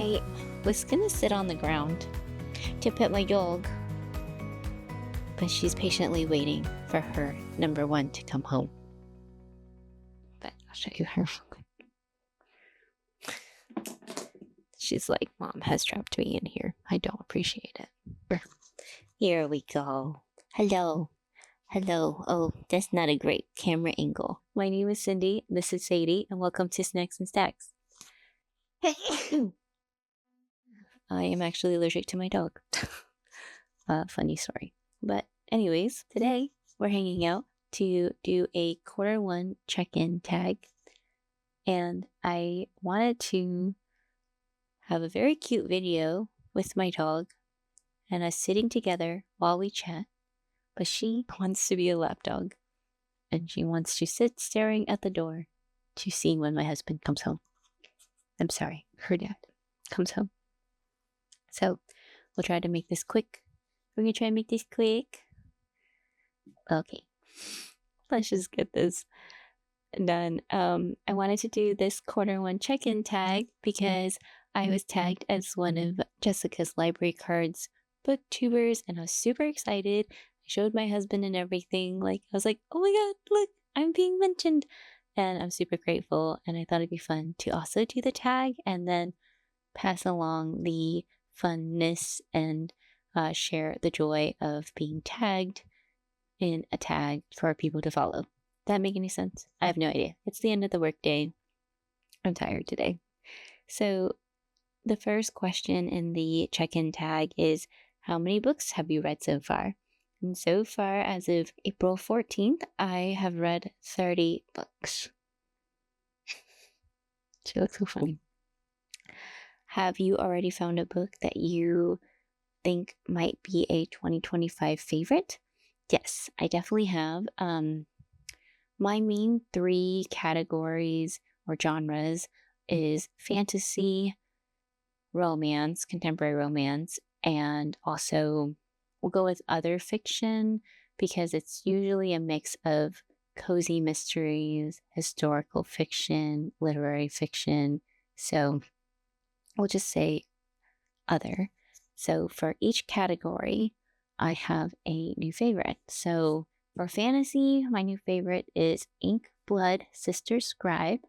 I was gonna sit on the ground to pet my dog, but she's patiently waiting for her number one to come home. But I'll show you her. She's like, Mom has trapped me in here. I don't appreciate it. Here we go. Hello. Hello. Oh, that's not a great camera angle. My name is Cindy. This is Sadie, and welcome to Snacks and Stacks. I am actually allergic to my dog. Funny story. But anyways, today we're hanging out to do a Q1 check-in tag. And I wanted to have a very cute video with my dog and us sitting together while we chat. But she wants to be a lapdog. And she wants to sit staring at the door to see when my husband comes home. I'm sorry, her dad comes home. So we'll try to make this quick. We're going to try and make this quick. Okay. Let's just get this done. I wanted to do this Q1 check-in tag because I was tagged as one of Jessica's library cards booktubers, and I was super excited. I showed my husband and everything. I was like, oh my god, look, I'm being mentioned. And I'm super grateful, and I thought it'd be fun to also do the tag and then pass along the funness and share the joy of being tagged in a tag for people to follow. That make any sense? I have no idea. It's the end of the workday. I'm tired today. So the first question in the check-in tag is, how many books have you read so far? And so far, as of April 14th, I have read 30 books. She looks so funny. Have you already found a book that you think might be a 2025 favorite? Yes, I definitely have. My main 3 categories or genres is fantasy, romance, contemporary romance, and also we'll go with other fiction because it's usually a mix of cozy mysteries, historical fiction, literary fiction. So we'll just say other. So for each category, I have a new favorite. So for fantasy, my new favorite is Ink Blood Sister Scribe.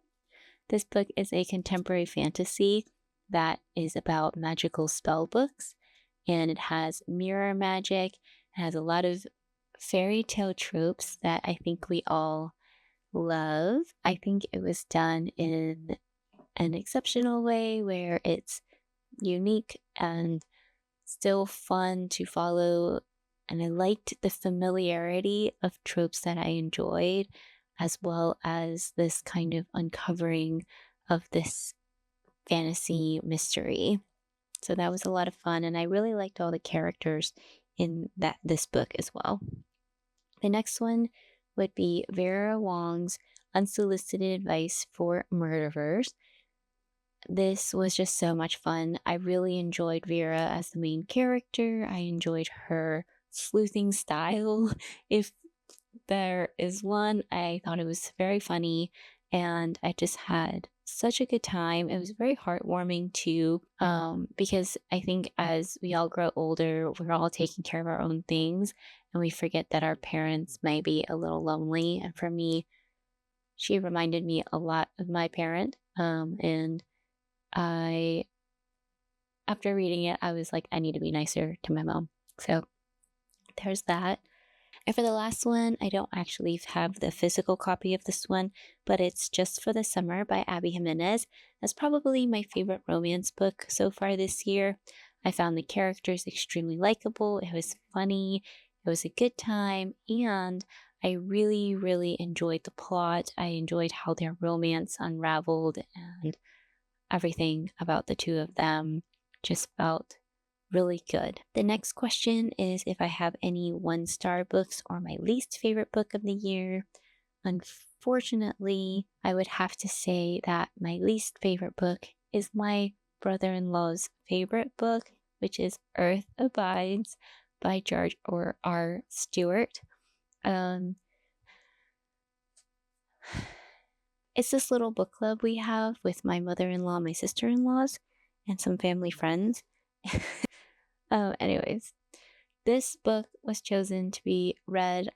This book is a contemporary fantasy that is about magical spell books, and it has mirror magic. It has a lot of fairy tale tropes that I think we all love. I think it was done in an exceptional way where it's unique and still fun to follow, and I liked the familiarity of tropes that I enjoyed, as well as this kind of uncovering of this fantasy mystery. So that was a lot of fun, and I really liked all the characters in this book as well. The next one would be Vera Wong's Unsolicited Advice for Murderers. This was just so much fun. I really enjoyed Vera as the main character. I enjoyed her sleuthing style, if there is one. I thought it was very funny, and I just had such a good time. It was very heartwarming too, because I think as we all grow older, we're all taking care of our own things, and we forget that our parents might be a little lonely. And for me, she reminded me a lot of my parent, and after reading it, I was like, I need to be nicer to my mom. So there's that. And for the last one, I don't actually have the physical copy of this one, but it's Just for the Summer by Abby Jimenez. That's probably my favorite romance book so far this year. I found the characters extremely likable. It was funny. It was a good time. And I really, really enjoyed the plot. I enjoyed how their romance unraveled, and everything about the two of them just felt really good. The next question is if I have any 1-star books or my least favorite book of the year. Unfortunately, I would have to say that my least favorite book is my brother-in-law's favorite book, which is Earth Abides by George R. Stewart. It's this little book club we have with my mother-in-law, my sister-in-laws, and some family friends. Anyways, this book was chosen to be read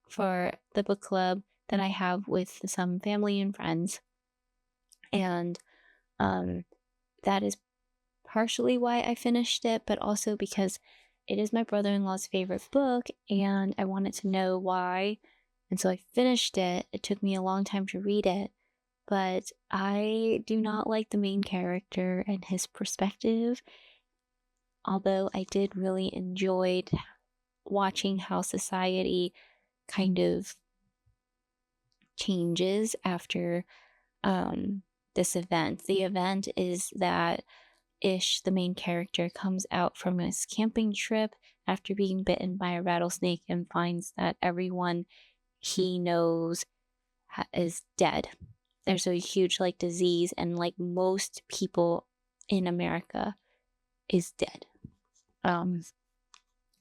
for the book club that I have with some family and friends. And that is partially why I finished it, but also because it is my brother-in-law's favorite book and I wanted to know why. And so I finished it. It took me a long time to read it, but I do not like the main character and his perspective. Although I did really enjoy watching how society kind of changes after this event. The event is that Ish, the main character, comes out from his camping trip after being bitten by a rattlesnake and finds that everyone he knows is dead. There's a huge disease, and most people in America is dead.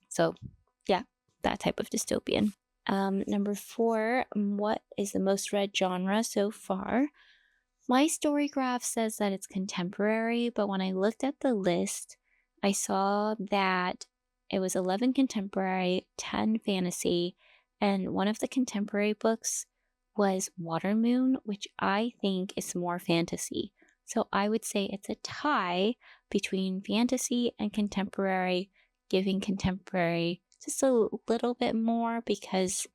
So yeah, that type of dystopian. Number 4, what is the most read genre so far? My storygraph says that it's contemporary, but when I looked at the list, I saw that it was 11 contemporary, 10 fantasy, and one of the contemporary books was Watermoon, which I think is more fantasy. So I would say it's a tie between fantasy and contemporary, giving contemporary just a little bit more because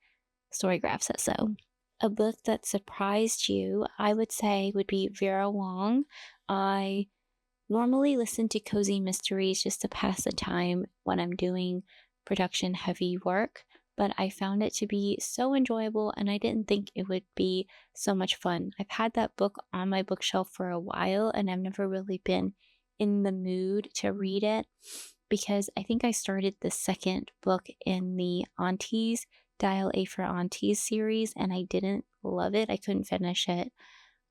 storygraph says so. A book that surprised you, I would say, would be Vera Wong. I normally listen to cozy mysteries just to pass the time when I'm doing production heavy work, but I found it to be so enjoyable and I didn't think it would be so much fun. I've had that book on my bookshelf for a while and I've never really been in the mood to read it because I think I started the second book in the Aunties Dial A for Aunties series and I didn't love it. I couldn't finish it.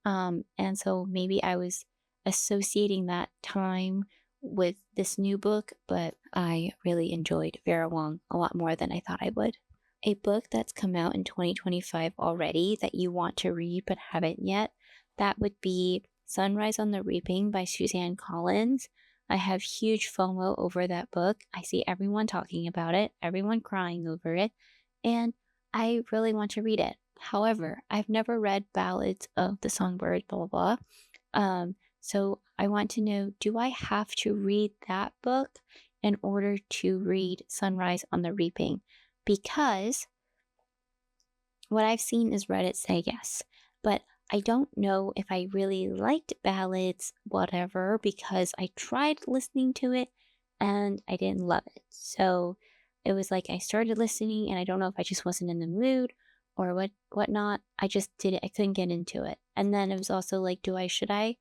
And so maybe I was associating that time with this new book, but I really enjoyed Vera Wong a lot more than I thought I would. A book that's come out in 2025 already that you want to read but haven't yet, that would be Sunrise on the Reaping by Suzanne Collins. I have huge FOMO over that book. I see everyone talking about it, everyone crying over it, and I really want to read it. However, I've never read Ballads of the Songbird, blah, blah, blah. So I want to know, do I have to read that book in order to read Sunrise on the Reaping? Because what I've seen is Reddit say yes, but I don't know if I really liked ballads, whatever, because I tried listening to it and I didn't love it. So it was like I started listening and I don't know if I just wasn't in the mood or whatnot. I just did it. I couldn't get into it. And then it was also like, should I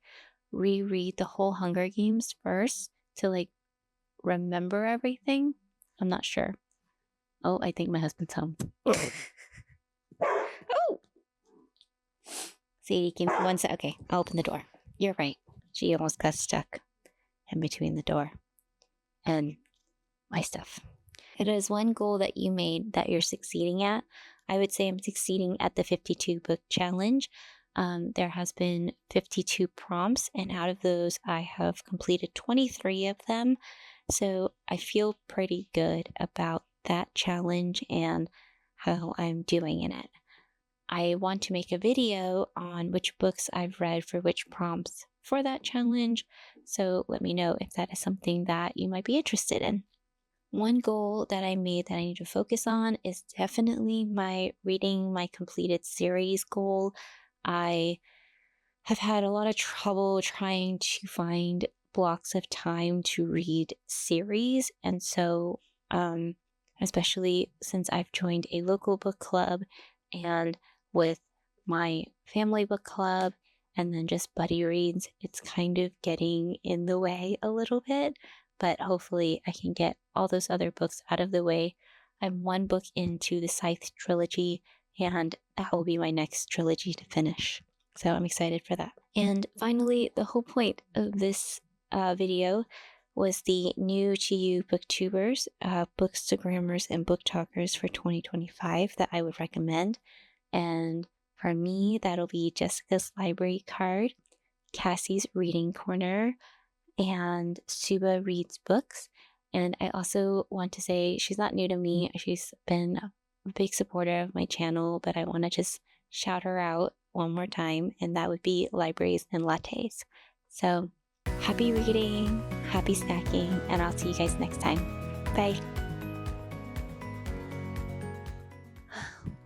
reread the whole Hunger Games first to remember everything? I'm not sure. Oh, I think my husband's home. Oh! Sadie came for 1 sec. Okay, I'll open the door. You're right. She almost got stuck in between the door and my stuff. It is one goal that you made that you're succeeding at. I would say I'm succeeding at the 52 book challenge. There has been 52 prompts, and out of those, I have completed 23 of them. So I feel pretty good about that challenge and how I'm doing in it. I want to make a video on which books I've read for which prompts for that challenge. So let me know if that is something that you might be interested in. One goal that I made that I need to focus on is definitely my reading my completed series goal. I have had a lot of trouble trying to find blocks of time to read series. And so, especially since I've joined a local book club and with my family book club and then just buddy reads, it's kind of getting in the way a little bit. But hopefully I can get all those other books out of the way. I'm 1 book into the Scythe trilogy, and that will be my next trilogy to finish. So I'm excited for that. And finally, the whole point of this video was the new to you Booktubers, Bookstagrammers and Booktokers for 2025 that I would recommend. And for me, that'll be Jessica's Library Card, Cassie's Reading Corner, and Suba reads books. And I also want to say she's not new to me. She's been a big supporter of my channel, but I want to just shout her out one more time, and that would be Libraries and Lattes. So happy reading, happy snacking, and I'll see you guys next time. Bye.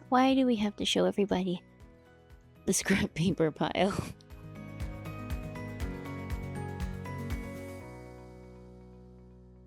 Why do we have to show everybody the scrap paper pile?